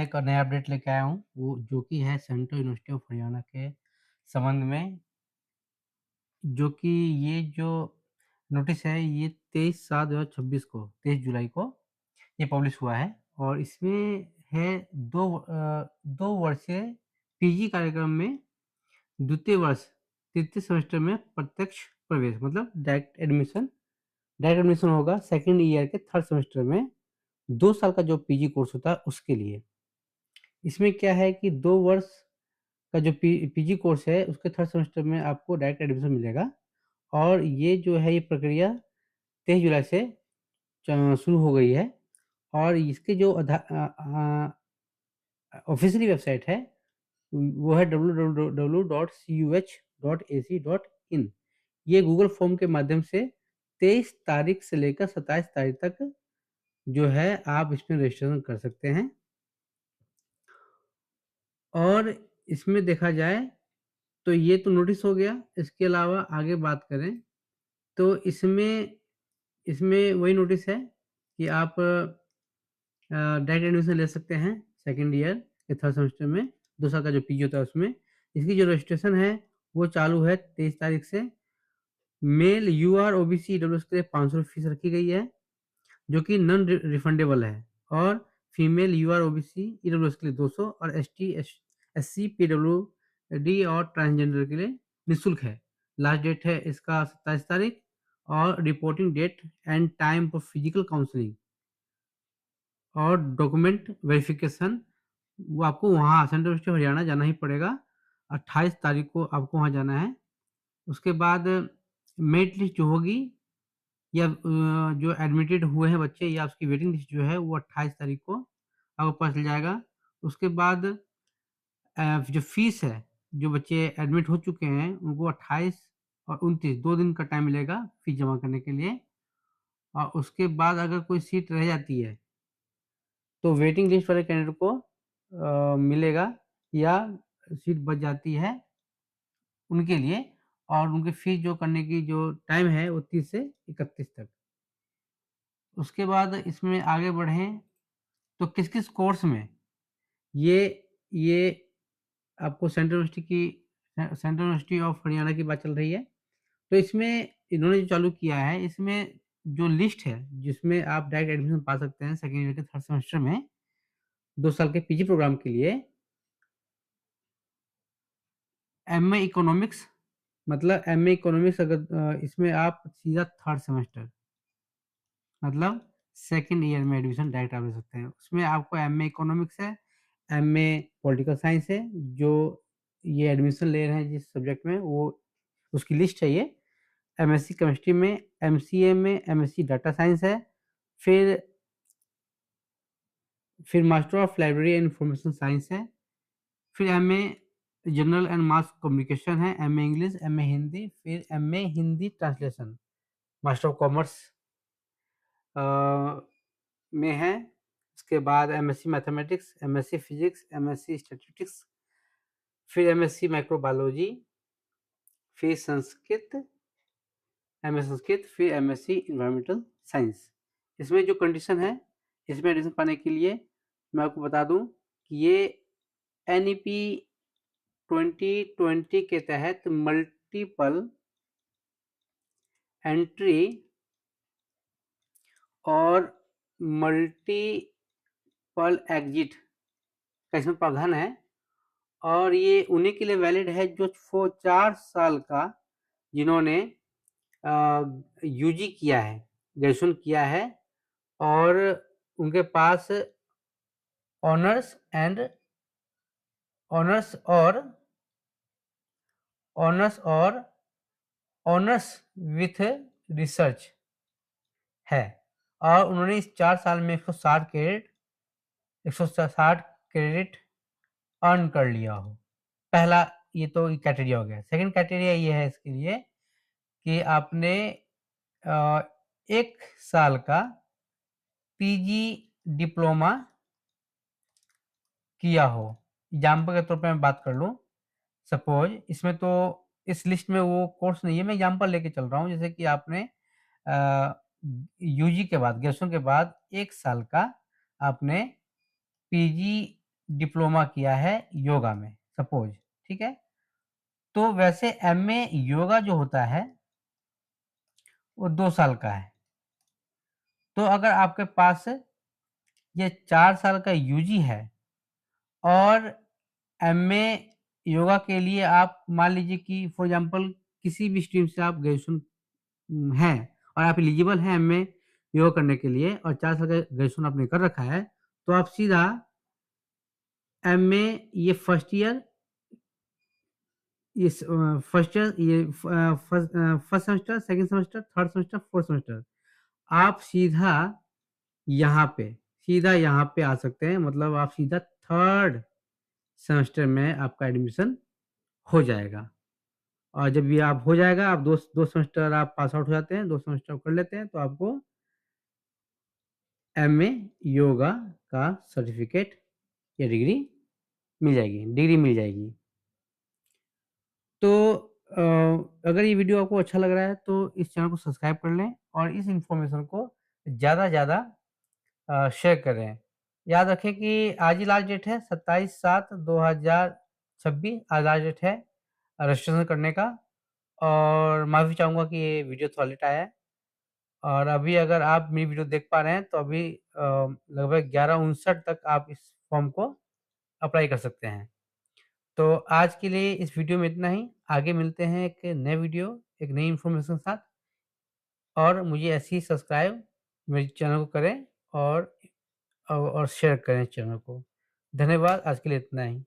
एक नया अपडेट लेके आया हूँ, वो जो कि है सेंट्रल यूनिवर्सिटी ऑफ हरियाणा के संबंध में, जो कि ये जो नोटिस है, ये 23/7/2026 को, 23 जुलाई को ये पब्लिश हुआ है और इसमें है 2 वर्षीय पीजी कार्यक्रम में द्वितीय वर्ष, तृतीय सेमेस्टर में प्रत्यक्ष प्रवेश मतलब डायरेक्ट एडमिशन होगा सेकंड ईयर के थर्ड सेमेस्टर में, 2 साल का जो पीजी कोर्स होता है उसके लिए। इसमें क्या है कि 2 वर्ष का जो पीजी कोर्स है उसके थर्ड सेमेस्टर में आपको डायरेक्ट एडमिशन मिलेगा और ये जो है ये प्रक्रिया 23 जुलाई से शुरू हो गई है और इसके जो ऑफिशियली वेबसाइट है वो है www.cuh.ac.in। ये गूगल फॉर्म के माध्यम से 23 तारीख से लेकर 27 तारीख तक जो है आप इसमें रजिस्ट्रेशन कर सकते हैं। और इसमें देखा जाए तो ये तो नोटिस हो गया, इसके अलावा आगे बात करें तो इसमें इसमें वही नोटिस है कि आप डायरेक्ट एडमिशन ले सकते हैं सेकंड ईयर के थर्ड सेमेस्टर में, 2 साल का जो पीजी होता है उसमें। इसकी जो रजिस्ट्रेशन है वो चालू है 23 तारीख से। मेल यूआर ओबीसी ईडब्ल्यूएस के लिए 500 फीस रखी गई है, जो कि नॉन रिफंडेबल है और फीमेल यूआर ओबीसी ईडब्ल्यूएस के लिए 200 और एसटी एससी पीडब्ल्यूडी और ट्रांसजेंडर के लिए निःशुल्क है। लास्ट डेट है इसका 27 तारीख और reporting date and time for physical counselling और डॉक्यूमेंट वेरिफिकेशन वो आपको वहाँ सेंट्रल यूनिवर्सिटी ऑफ हरियाणा जाना ही पड़ेगा। 28 तारीख को आपको वहाँ जाना है। उसके बाद मेरिट लिस्ट जो होगी या जो एडमिटेड हुए हैं बच्चे या उसकी वेटिंग लिस्ट जो है वो 28 तारीख को आपको पता चल जाएगा। उसके बाद जो फीस है, जो बच्चे एडमिट हो चुके हैं उनको 28 और 29 2 दिन का टाइम मिलेगा फीस जमा करने के लिए और उसके बाद अगर कोई सीट रह जाती है तो वेटिंग लिस्ट वाले कैंडिडेट को मिलेगा या सीट बच जाती है उनके लिए और उनकी फीस जो करने की जो टाइम है वो 30 से 31 तक। उसके बाद इसमें आगे बढ़ें तो किस-किस कोर्स में ये ये आपको सेंट्रल यूनिवर्सिटी ऑफ हरियाणा की बात चल रही है। तो इसमें इन्होंने जो चालू किया है, इसमें जो लिस्ट है, जिसमें आप डायरेक्ट एडमिशन पा सकते हैं सेकंड ईयर के थर्ड सेमेस्टर में 2 साल के पीजी प्रोग्राम के लिए। एमए इकोनॉमिक्स मतलब एमए इकोनॉमिक्स अगर इसमें आप सीधा थर्ड सेमेस्टर मतलब सेकंड ईयर में एडमिशन डायरेक्ट आप ले सकते हैं। उसमें आपको एमए इकोनॉमिक्स है, एमए पॉलिटिकल साइंस है, जो ये एडमिशन ले रहे हैं जिस सब्जेक्ट में वो उसकी लिस्ट है ये। एमएससी केमिस्ट्री में, एमसीए में, एमएससी डाटा साइंस है, फिर master of library and information science है, फिर MA general and mass communication है, एमए इंग्लिश, एमए हिंदी, फिर MA Hindi translation, master of commerce में है। उसके बाद MSc mathematics, MSc physics, MSc statistics, फिर एमएससी माइक्रोबायोलॉजी, फिर संस्कृत, फिर एमएससी एनवायरमेंटल साइंस। इसमें जो कंडीशन है, इसमें एडमिशन पाने के लिए मैं आपको बता दूं कि ये एनईपी 2020 के तहत मल्टीपल एंट्री और मल्टीपल एग्जिट का इसमें प्रावधान है और ये उन्हीं के लिए वैलिड है जो 4 साल का जिन्होंने यूजी किया है, ग्रेजुएशन किया है और उनके पास ऑनर्स और ऑनर्स विथ रिसर्च है और उन्होंने इस 4 साल में 160 क्रेडिट अर्न कर लिया हो। पहला ये तो क्राइटेरिया हो गया। सेकंड क्राइटेरिया ये है इसके लिए कि आपने 1 साल का पीजी डिप्लोमा किया हो। एग्जाम्पल के तौर पे मैं बात कर लूँ, सपोज इसमें तो इस लिस्ट में वो कोर्स नहीं है, मैं एग्जाम्पल लेके चल रहा हूँ। जैसे कि आपने यूजी के बाद, ग्रेजुएशन के बाद 1 साल का आपने पीजी डिप्लोमा किया है योगा में, सपोज़, ठीक है? तो वैसे एमए योगा जो होता है, वो 2 साल का है। तो अगर आपके पास ये 4 साल का यूजी है और एमए योगा के लिए आप मान लीजिए कि फॉर एग्ज़ाम्पल किसी भी स्ट्रीम से आप ग्रेजुएशन हैं और आप एलिजिबल हैं एमए योगा करने के लिए और 4 साल का ग्रेजुएशन आपने कर रखा है, तो आप सीधा एमए ये फर्स्ट ईयर फर्स्ट ईयर ये first semester, second semester, third semester, fourth semester आप सीधा यहाँ पे आ सकते हैं, मतलब आप सीधा थर्ड सेमेस्टर में आपका एडमिशन हो जाएगा। और जब ये आप हो जाएगा, आप 2 सेमेस्टर आप पास आउट हो जाते हैं, 2 सेमेस्टर कर लेते हैं, तो आपको एमए योगा का सर्टिफ़िकेट या डिग्री मिल जाएगी। तो अगर ये वीडियो आपको अच्छा लग रहा है, तो इस चैनल को सब्सक्राइब कर लें और इस इन्फॉर्मेशन को ज़्यादा से ज़्यादा शेयर करें। याद रखें कि आज ही लास्ट डेट है 27/7/2026 आज लास्ट डेट है रजिस्ट्रेशन करने का और माफ़ी चाहूँगा कि ये वीडियो थोड़ा लेट आया है और अभी अगर आप मेरी वीडियो देख पा रहे हैं तो अभी लगभग 11:59 तक आप इस फॉर्म को अप्लाई कर सकते हैं। तो आज के लिए इस वीडियो में इतना ही। आगे मिलते हैं एक नए वीडियो, एक नई इन्फॉर्मेशन के साथ और मुझे ऐसे ही सब्सक्राइब मेरे चैनल को करें और शेयर करें चैनल को। धन्यवाद, आज के लिए इतना ही।